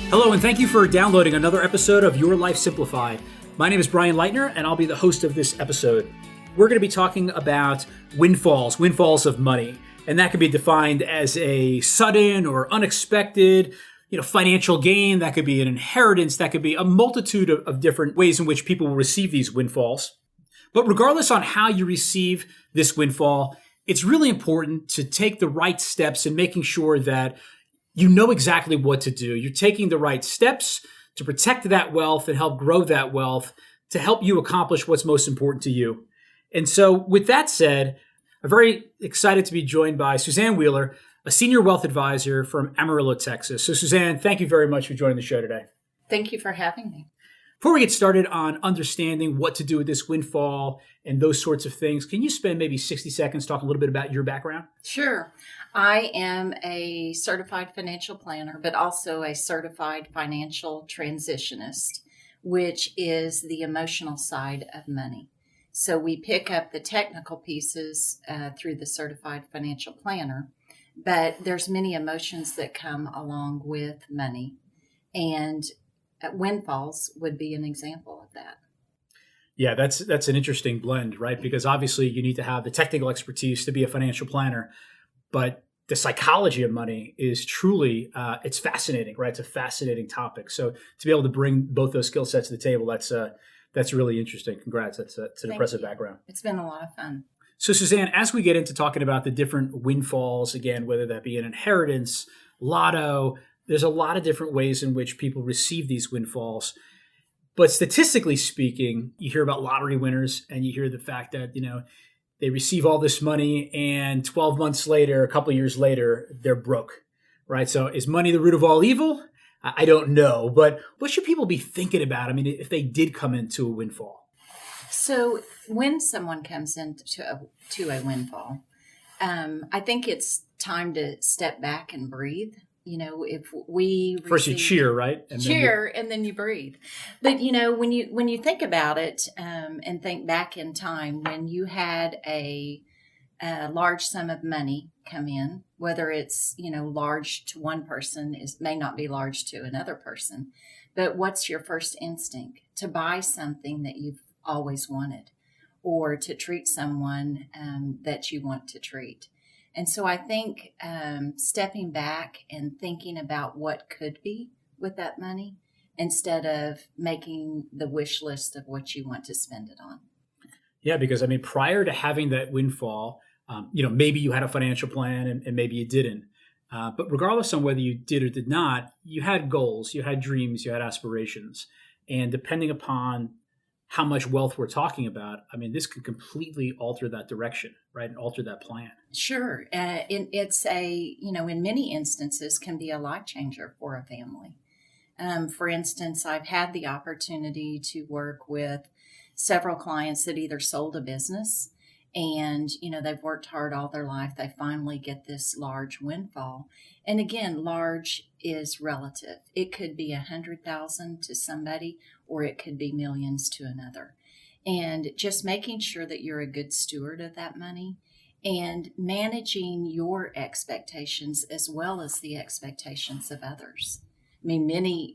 Hello, and thank you for downloading another episode of Your Life Simplified. My name is Brian Leitner, and I'll be the host of this episode. We're going to be talking about windfalls of money, and that can be defined as a sudden or unexpected, financial gain. That could be an inheritance. That could be a multitude of different ways in which people will receive these windfalls. But regardless on how you receive this windfall, it's really important to take the right steps in making sure that you know exactly what to do. You're taking the right steps to protect that wealth and help grow that wealth to help you accomplish what's most important to you. And so with that said, I'm very excited to be joined by Suzanne Wheeler, a senior wealth advisor from Amarillo, Texas. So Suzanne, thank you very much for joining the show today. Thank you for having me. Before we get started on understanding what to do with this windfall and those sorts of things, can you spend maybe 60 seconds talking a little bit about your background? Sure. I am a certified financial planner, but also a certified financial transitionist, which is the emotional side of money. So we pick up the technical pieces through the certified financial planner, but there's many emotions that come along with money. And windfalls would be an example of that. Yeah, that's an interesting blend, right? Because obviously you need to have the technical expertise to be a financial planner, but the psychology of money is truly, it's fascinating, right? It's a fascinating topic. So to be able to bring both those skill sets to the table, that's really interesting. Congrats. That's an impressive background. It's been a lot of fun. So Suzanne, as we get into talking about the different windfalls, again, whether that be an inheritance, lotto, there's a lot of different ways in which people receive these windfalls. But statistically speaking, you hear about lottery winners and you hear the fact that, they receive all this money and 12 months later, a couple of years later, they're broke, right? So is money the root of all evil? I don't know. But what should people be thinking about? I mean, if they did come into a windfall? So when someone comes into a windfall, I think it's time to step back and breathe. If we first you cheer, right? And then you breathe. But when you think about it and think back in time, when you had a large sum of money come in, whether it's large to one person may not be large to another person, but what's your first instinct? To buy something that you've always wanted, or to treat someone that you want to treat. And so I think stepping back and thinking about what could be with that money instead of making the wish list of what you want to spend it on. Yeah, because prior to having that windfall, maybe you had a financial plan and maybe you didn't. But regardless on whether you did or did not, you had goals, you had dreams, you had aspirations. And depending upon how much wealth we're talking about, this can completely alter that direction, right? And alter that plan. Sure. It's in many instances can be a life changer for a family. For instance, I've had the opportunity to work with several clients that either sold a business and, they've worked hard all their life. They finally get this large windfall. And again, large is relative. It could be 100,000 to somebody, or it could be millions to another. And just making sure that you're a good steward of that money and managing your expectations as well as the expectations of others. Many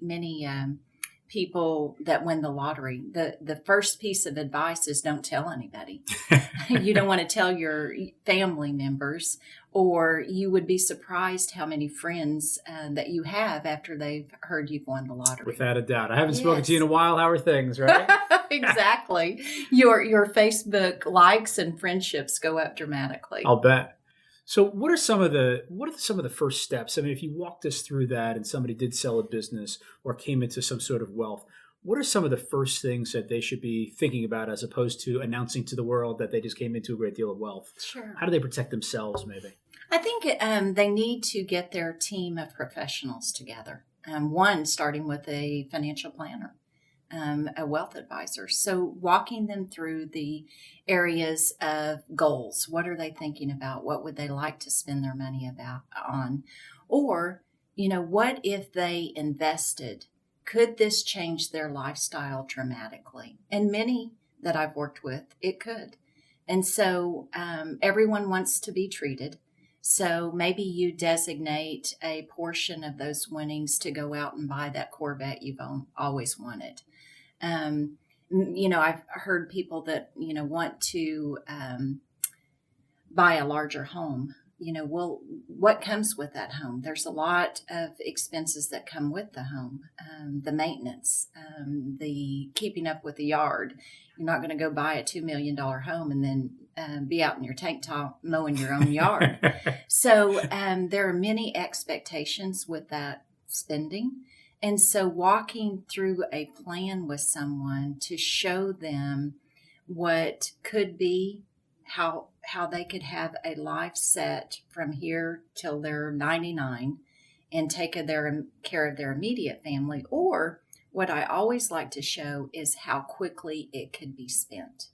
people that win the lottery, the first piece of advice is don't tell anybody. You don't want to tell your family members, or you would be surprised how many friends that you have after they've heard you've won the lottery. Without a doubt. I haven't spoken to you in a while. How are things, right? Exactly. Your Facebook likes and friendships go up dramatically. I'll bet. So what are some of the first steps? If you walked us through that and somebody did sell a business or came into some sort of wealth, what are some of the first things that they should be thinking about as opposed to announcing to the world that they just came into a great deal of wealth? Sure. How do they protect themselves, maybe? I think they need to get their team of professionals together. One, starting with a financial planner, a wealth advisor. So walking them through the areas of goals. What are they thinking about? What would they like to spend their money on? Or, what if they invested? Could this change their lifestyle dramatically? And many that I've worked with, it could. And so everyone wants to be treated. So maybe you designate a portion of those winnings to go out and buy that Corvette you've always wanted. I've heard people that, want to buy a larger home. Well, what comes with that home? There's a lot of expenses that come with the home, the maintenance, the keeping up with the yard. You're not going to go buy a $2 million home and then be out in your tank top mowing your own yard. So there are many expectations with that spending. And so walking through a plan with someone to show them what could be, how they could have a life set from here till they're 99 and take care of their immediate family. Or what I always like to show is how quickly it could be spent.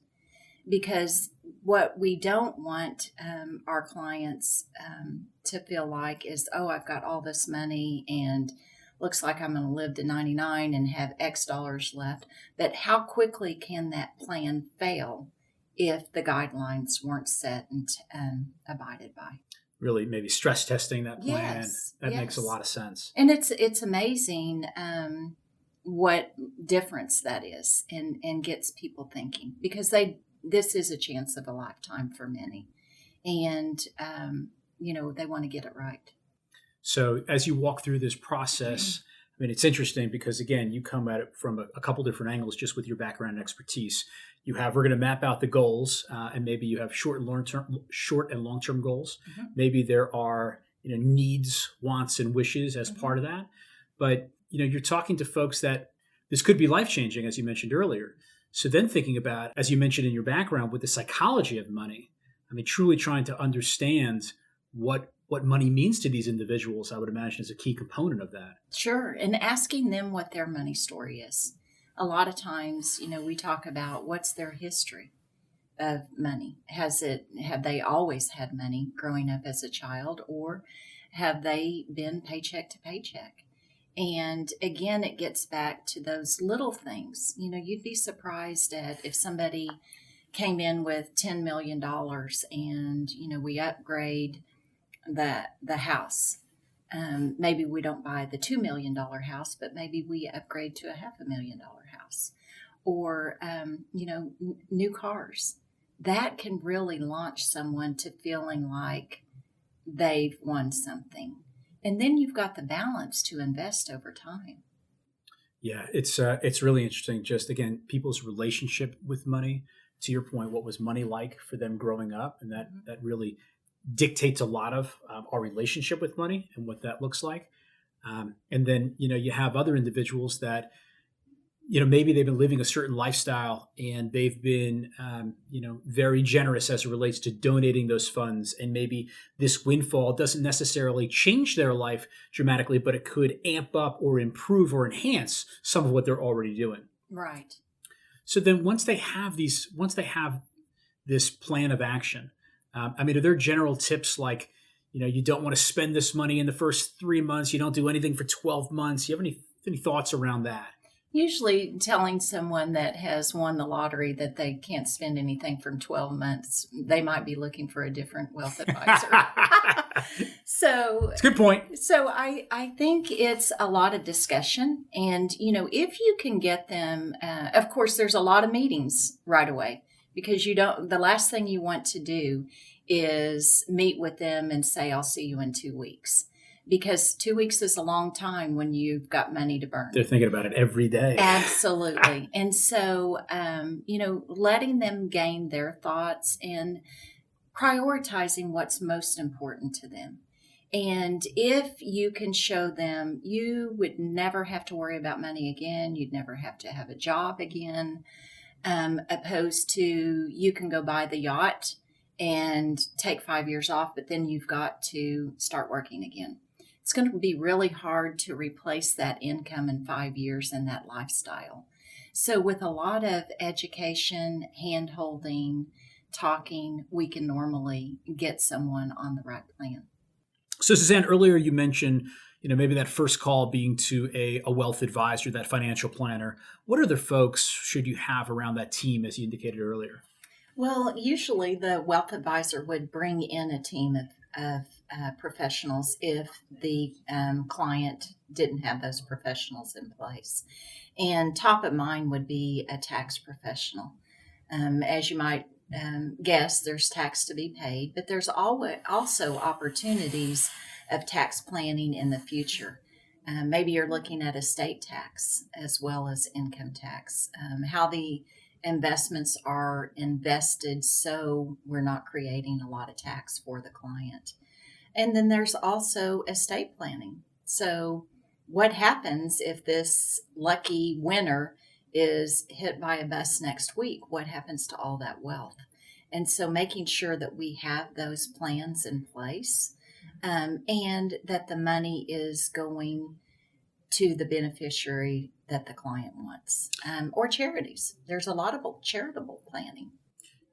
Because what we don't want our clients to feel like is, oh, I've got all this money and looks like I'm going to live to 99 and have X dollars left. But how quickly can that plan fail if the guidelines weren't set and abided by? Really, maybe stress testing that plan. Yes, that yes. makes a lot of sense. And it's amazing what difference that is and gets people thinking, because this is a chance of a lifetime for many. And, they want to get it right. So as you walk through this process, I mean, it's interesting because, again, you come at it from a couple different angles just with your background and expertise. You have, we're going to map out the goals, and maybe you have short and long-term goals. Mm-hmm. Maybe there are, needs, wants, and wishes as part of that. But, you're talking to folks that this could be life-changing, as you mentioned earlier. So then thinking about, as you mentioned in your background, with the psychology of money, I mean, truly trying to understand what money means to these individuals, I would imagine, is a key component of that. Sure. And asking them what their money story is. A lot of times, we talk about what's their history of money. Have they always had money growing up as a child, or have they been paycheck to paycheck? And again, it gets back to those little things. You'd be surprised at if somebody came in with $10 million and, we upgrade the house. Maybe we don't buy the $2 million house, but maybe we upgrade to a $500,000 house, or, new cars. That can really launch someone to feeling like they've won something. And then you've got the balance to invest over time. Yeah, it's really interesting. Just, again, people's relationship with money. To your point, what was money like for them growing up? And that really dictates a lot of our relationship with money and what that looks like. And then, you have other individuals that, maybe they've been living a certain lifestyle and they've been, very generous as it relates to donating those funds. And maybe this windfall doesn't necessarily change their life dramatically, but it could amp up or improve or enhance some of what they're already doing. Right. So then once they have this plan of action, are there general tips like, you don't want to spend this money in the first 3 months. You don't do anything for 12 months. You have any thoughts around that? Usually telling someone that has won the lottery that they can't spend anything from 12 months, they might be looking for a different wealth advisor. So it's a good point. So I think it's a lot of discussion. And, if you can get them, of course, there's a lot of meetings right away, because the last thing you want to do is meet with them and say, I'll see you in 2 weeks. Because 2 weeks is a long time when you've got money to burn. They're thinking about it every day. Absolutely. And so, letting them gain their thoughts and prioritizing what's most important to them. And if you can show them, you would never have to worry about money again. You'd never have to have a job again. Opposed to you can go buy the yacht and take 5 years off, but then you've got to start working again. It's going to be really hard to replace that income in 5 years and that lifestyle. So with a lot of education, hand-holding, talking, we can normally get someone on the right plan. So Suzanne, earlier you mentioned, maybe that first call being to a wealth advisor, that financial planner. What other folks should you have around that team, as you indicated earlier? Well, usually the wealth advisor would bring in a team of professionals if the client didn't have those professionals in place. And top of mind would be a tax professional. As you might guess, there's tax to be paid, but there's also opportunities of tax planning in the future. Maybe you're looking at estate tax as well as income tax, how the investments are invested so we're not creating a lot of tax for the client. And then there's also estate planning. So what happens if this lucky winner is hit by a bus next week? What happens to all that wealth? And so making sure that we have those plans in place, and that the money is going to the beneficiary that the client wants, or charities. There's a lot of charitable planning.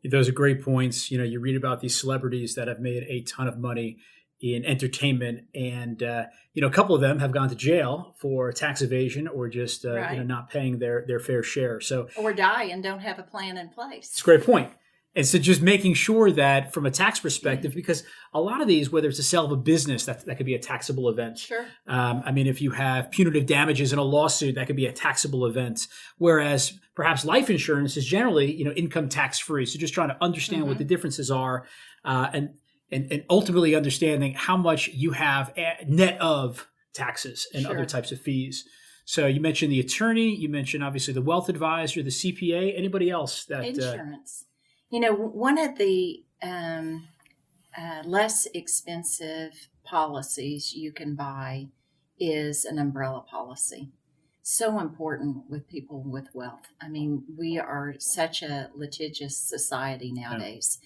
Those are great points. You read about these celebrities that have made a ton of money in entertainment, and a couple of them have gone to jail for tax evasion or just Right. not paying their fair share. So Or die and don't have a plan in place. it's a great point. And so just making sure that from a tax perspective, because a lot of these, whether it's a sale of a business, that could be a taxable event. Sure. If you have punitive damages in a lawsuit, that could be a taxable event. Whereas perhaps life insurance is generally, income tax free. So just trying to understand what the differences are, and ultimately understanding how much you have net of taxes and other types of fees. So you mentioned the attorney, you mentioned obviously the wealth advisor, the CPA, anybody else that insurance. One of the less expensive policies you can buy is an umbrella policy. So important with people with wealth. We are such a litigious society nowadays.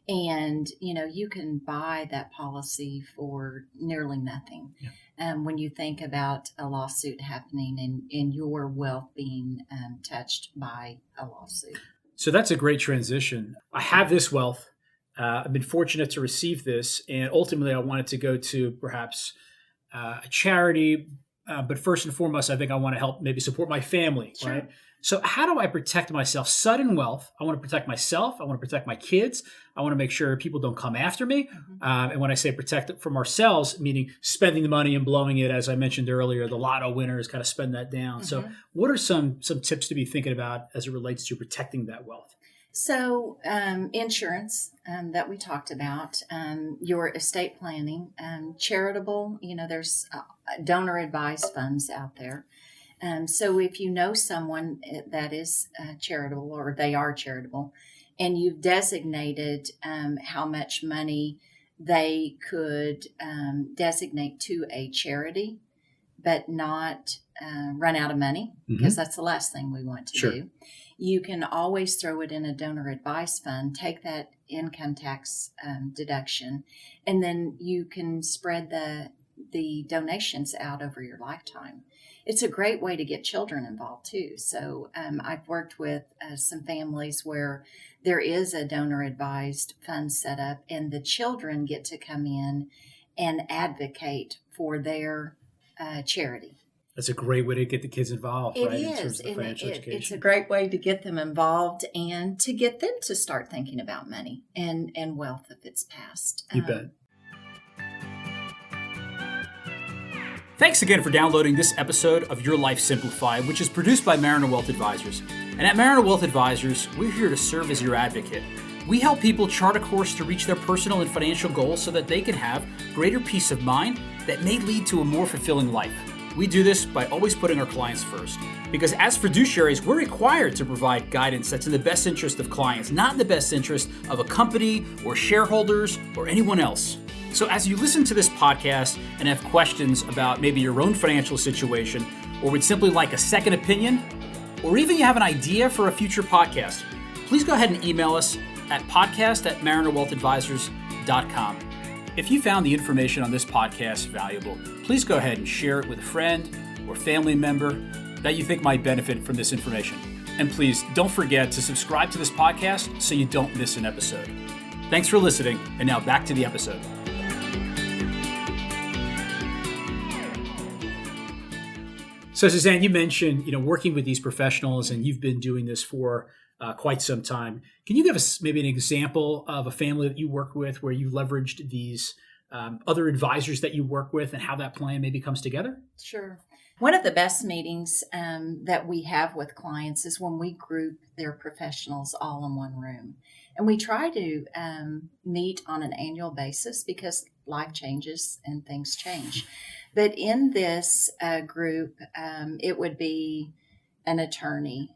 And, you can buy that policy for nearly nothing. When you think about a lawsuit happening and your wealth being touched by a lawsuit. So that's a great transition. I have this wealth. I've been fortunate to receive this. And ultimately, I wanted to go to perhaps a charity. But first and foremost, I think I want to help maybe support my family, Sure. right? So how do I protect myself? Sudden wealth. I want to protect myself. I want to protect my kids. I want to make sure people don't come after me. And when I say protect it from ourselves, meaning spending the money and blowing it, as I mentioned earlier, the lotto winners kind of spend that down. So what are some tips to be thinking about as it relates to protecting that wealth? So insurance that we talked about, your estate planning, charitable, there's donor advised funds out there. So if you know someone that is charitable or they are charitable and you've designated how much money they could designate to a charity, but not run out of money, because that's the last thing we want to do. You can always throw it in a donor advised fund, take that income tax deduction, and then you can spread the donations out over your lifetime. It's a great way to get children involved too. So I've worked with some families where there is a donor advised fund set up and the children get to come in and advocate for their charity. That's a great way to get the kids involved, It right? is. In terms of the financial education. It's a great way to get them involved and to get them to start thinking about money and wealth if it's passed. You bet. Thanks again for downloading this episode of Your Life Simplified, which is produced by Mariner Wealth Advisors. And at Mariner Wealth Advisors, we're here to serve as your advocate. We help people chart a course to reach their personal and financial goals so that they can have greater peace of mind that may lead to a more fulfilling life. We do this by always putting our clients first. Because as fiduciaries, we're required to provide guidance that's in the best interest of clients, not in the best interest of a company or shareholders or anyone else. So as you listen to this podcast and have questions about maybe your own financial situation, or would simply like a second opinion, or even you have an idea for a future podcast, please go ahead and email us at podcast@marinerwealthadvisors.com. If you found the information on this podcast valuable, please go ahead and share it with a friend or family member that you think might benefit from this information. And please don't forget to subscribe to this podcast so you don't miss an episode. Thanks for listening, and now back to the episode. So Suzanne, you mentioned, working with these professionals, and you've been doing this for quite some time. Can you give us maybe an example of a family that you work with where you leveraged these other advisors that you work with and how that plan maybe comes together? Sure. One of the best meetings that we have with clients is when we group their professionals all in one room. And we try to meet on an annual basis because life changes and things change. But in this group, it would be an attorney,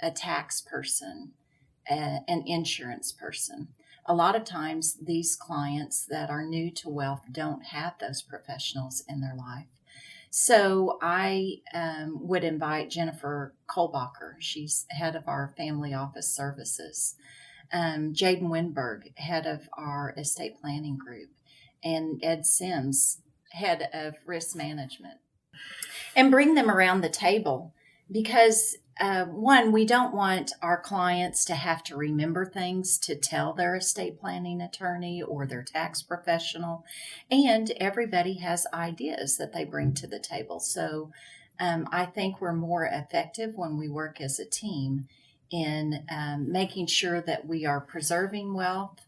a tax person, an insurance person. A lot of times these clients that are new to wealth don't have those professionals in their life. So I would invite Jennifer Kolbacher. She's head of our family office services. Jaden Winberg, head of our estate planning group. And Ed Sims, head of risk management. And bring them around the table because one, we don't want our clients to have to remember things to tell their estate planning attorney or their tax professional. And everybody has ideas that they bring to the table. So I think we're more effective when we work as a team in making sure that we are preserving wealth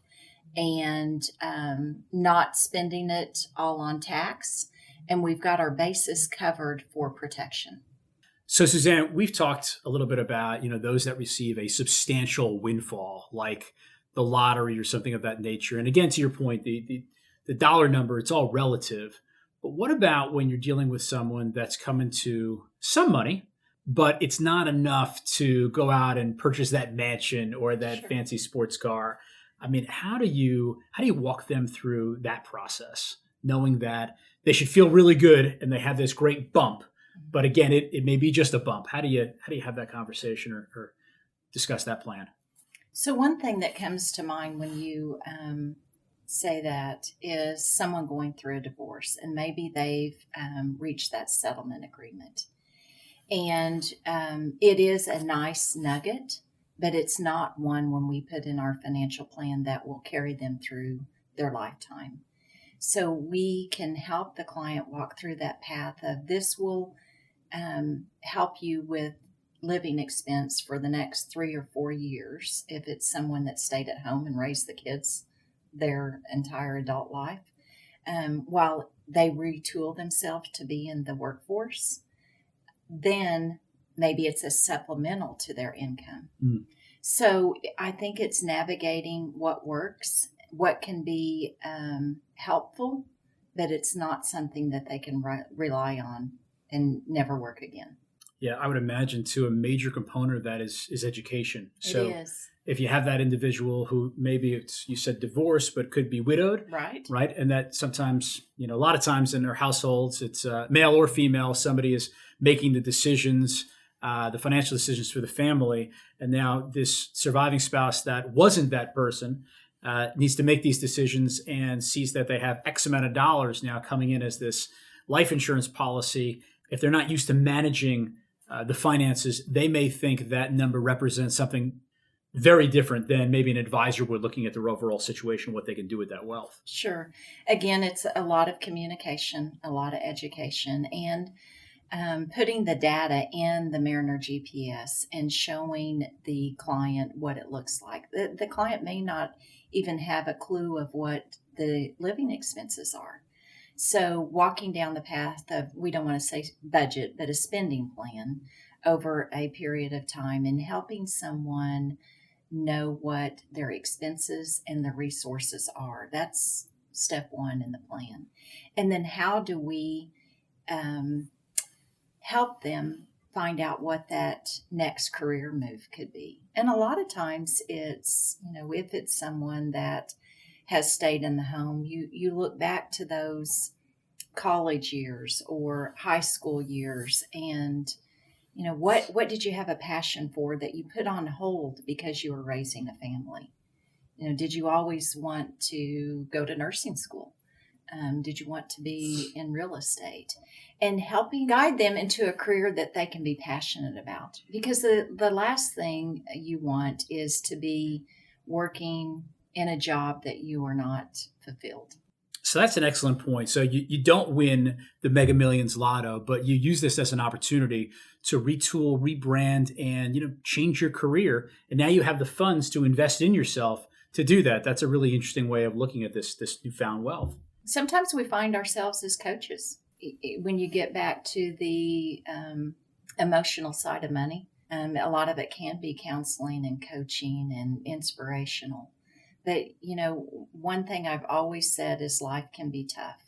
and not spending it all on tax. And we've got our bases covered for protection. So, Suzanne, we've talked a little bit about, those that receive a substantial windfall, like the lottery or something of that nature. And again, to your point, the dollar number, it's all relative. But what about when you're dealing with someone that's coming to some money, but it's not enough to go out and purchase that mansion or that fancy sports car? I mean, how do you walk them through that process, knowing that they should feel really good and they have this great bump? But again, it may be just a bump. How do you have that conversation or discuss that plan? So one thing that comes to mind when you say that is someone going through a divorce, and maybe they've reached that settlement agreement. And it is a nice nugget, but it's not one when we put in our financial plan that will carry them through their lifetime. So we can help the client walk through that path of this will help you with living expense for the next 3 or 4 years if it's someone that stayed at home and raised the kids their entire adult life, while they retool themselves to be in the workforce. Then maybe it's a supplemental to their income. So I think it's navigating what works, what can be helpful, but it's not something that they can rely on and never work again. Yeah, I would imagine too a major component of that is education. So it is. If you have that individual who maybe it's, you said divorced, but could be widowed, right? And that sometimes, a lot of times in their households, it's male or female, somebody is making the decisions, the financial decisions for the family. And now this surviving spouse that wasn't that person needs to make these decisions and sees that they have X amount of dollars now coming in as this life insurance policy. If they're not used to managing the finances, they may think that number represents something very different than maybe an advisor would looking at their overall situation, what they can do with that wealth. Sure. Again, it's a lot of communication, a lot of education, and putting the data in the Mariner GPS and showing the client what it looks like. The client may not even have a clue of what the living expenses are. So walking down the path of, we don't want to say budget, but a spending plan over a period of time and helping someone know what their expenses and the resources are. That's step one in the plan. And then how do we help them find out what that next career move could be? And a lot of times it's, if it's someone that has stayed in the home, you look back to those college years or high school years and what did you have a passion for that you put on hold because you were raising a family? Did you always want to go to nursing school? Did you want to be in real estate? And helping guide them into a career that they can be passionate about. Because the last thing you want is to be working in a job that you are not fulfilled. So that's an excellent point. So you don't win the Mega Millions Lotto, but you use this as an opportunity to retool, rebrand, and change your career. And now you have the funds to invest in yourself to do that. That's a really interesting way of looking at this newfound wealth. Sometimes we find ourselves as coaches when you get back to the emotional side of money. A lot of it can be counseling and coaching and inspirational. But, one thing I've always said is life can be tough.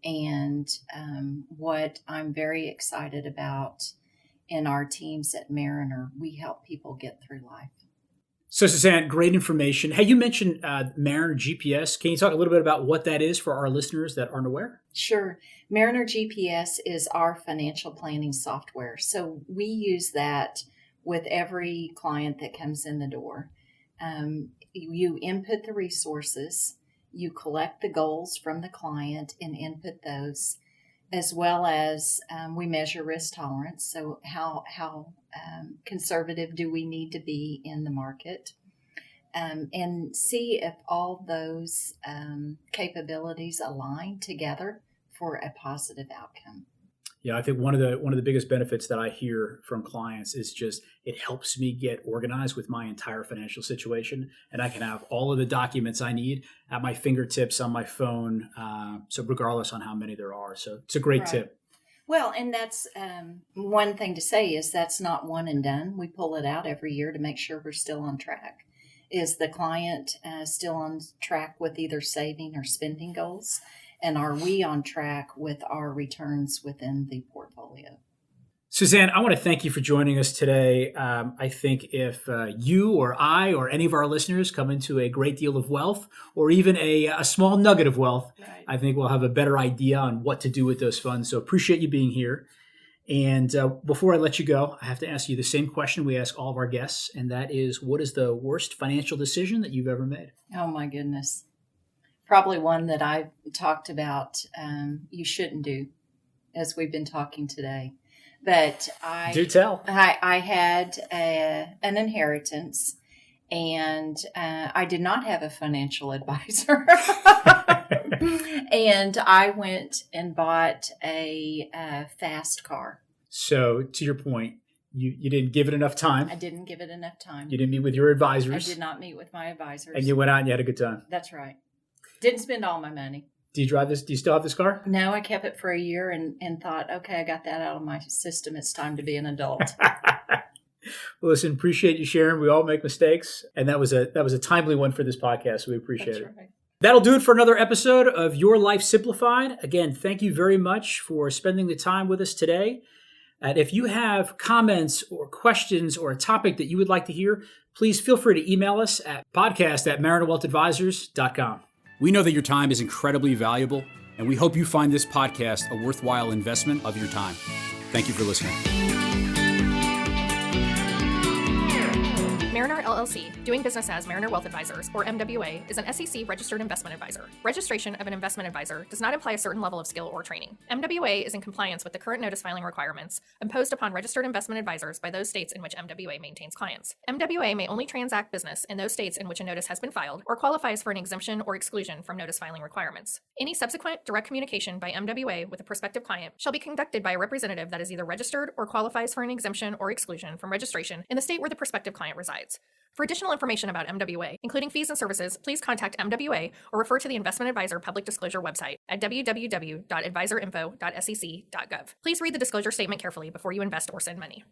And what I'm very excited about in our teams at Mariner, we help people get through life. So, Suzanne, great information. Hey, you mentioned Mariner GPS. Can you talk a little bit about what that is for our listeners that aren't aware? Sure. Mariner GPS is our financial planning software. So we use that with every client that comes in the door. You input the resources, you collect the goals from the client and input those, as well as we measure risk tolerance. So how conservative do we need to be in the market? And see if all those capabilities align together for a positive outcome. Yeah, I think one of the biggest benefits that I hear from clients is just it helps me get organized with my entire financial situation, and I can have all of the documents I need at my fingertips on my phone. So regardless on how many there are, so it's a great tip. Well, and that's one thing to say is that's not one and done. We pull it out every year to make sure we're still on track. Is the client still on track with either saving or spending goals? And are we on track with our returns within the portfolio? Suzanne, I want to thank you for joining us today. I think if you or I or any of our listeners come into a great deal of wealth or even a small nugget of wealth, right, I think we'll have a better idea on what to do with those funds. So appreciate you being here. And before I let you go, I have to ask you the same question we ask all of our guests, and that is, what is the worst financial decision that you've ever made? Oh, my goodness. Probably one that I've talked about you shouldn't do, as we've been talking today. But do tell. I had an inheritance, and I did not have a financial advisor. And I went and bought a fast car. So to your point, you didn't give it enough time. I didn't give it enough time. You didn't meet with your advisors. I did not meet with my advisors. And you went out and you had a good time. That's right. Didn't spend all my money. Do you drive this? Do you still have this car? No, I kept it for a year and thought, okay, I got that out of my system. It's time to be an adult. Well, listen, appreciate you sharing. We all make mistakes. And that was a timely one for this podcast. So we appreciate it. Right. That'll do it for another episode of Your Life Simplified. Again, thank you very much for spending the time with us today. And if you have comments or questions or a topic that you would like to hear, please feel free to email us at podcast@marinerwealthadvisors.com. We know that your time is incredibly valuable, and we hope you find this podcast a worthwhile investment of your time. Thank you for listening. Mariner LLC, doing business as Mariner Wealth Advisors, or MWA, is an SEC registered investment advisor. Registration of an investment advisor does not imply a certain level of skill or training. MWA is in compliance with the current notice filing requirements imposed upon registered investment advisors by those states in which MWA maintains clients. MWA may only transact business in those states in which a notice has been filed or qualifies for an exemption or exclusion from notice filing requirements. Any subsequent direct communication by MWA with a prospective client shall be conducted by a representative that is either registered or qualifies for an exemption or exclusion from registration in the state where the prospective client resides. For additional information about MWA, including fees and services, please contact MWA or refer to the Investment Advisor Public Disclosure website at www.advisorinfo.sec.gov. Please read the disclosure statement carefully before you invest or send money.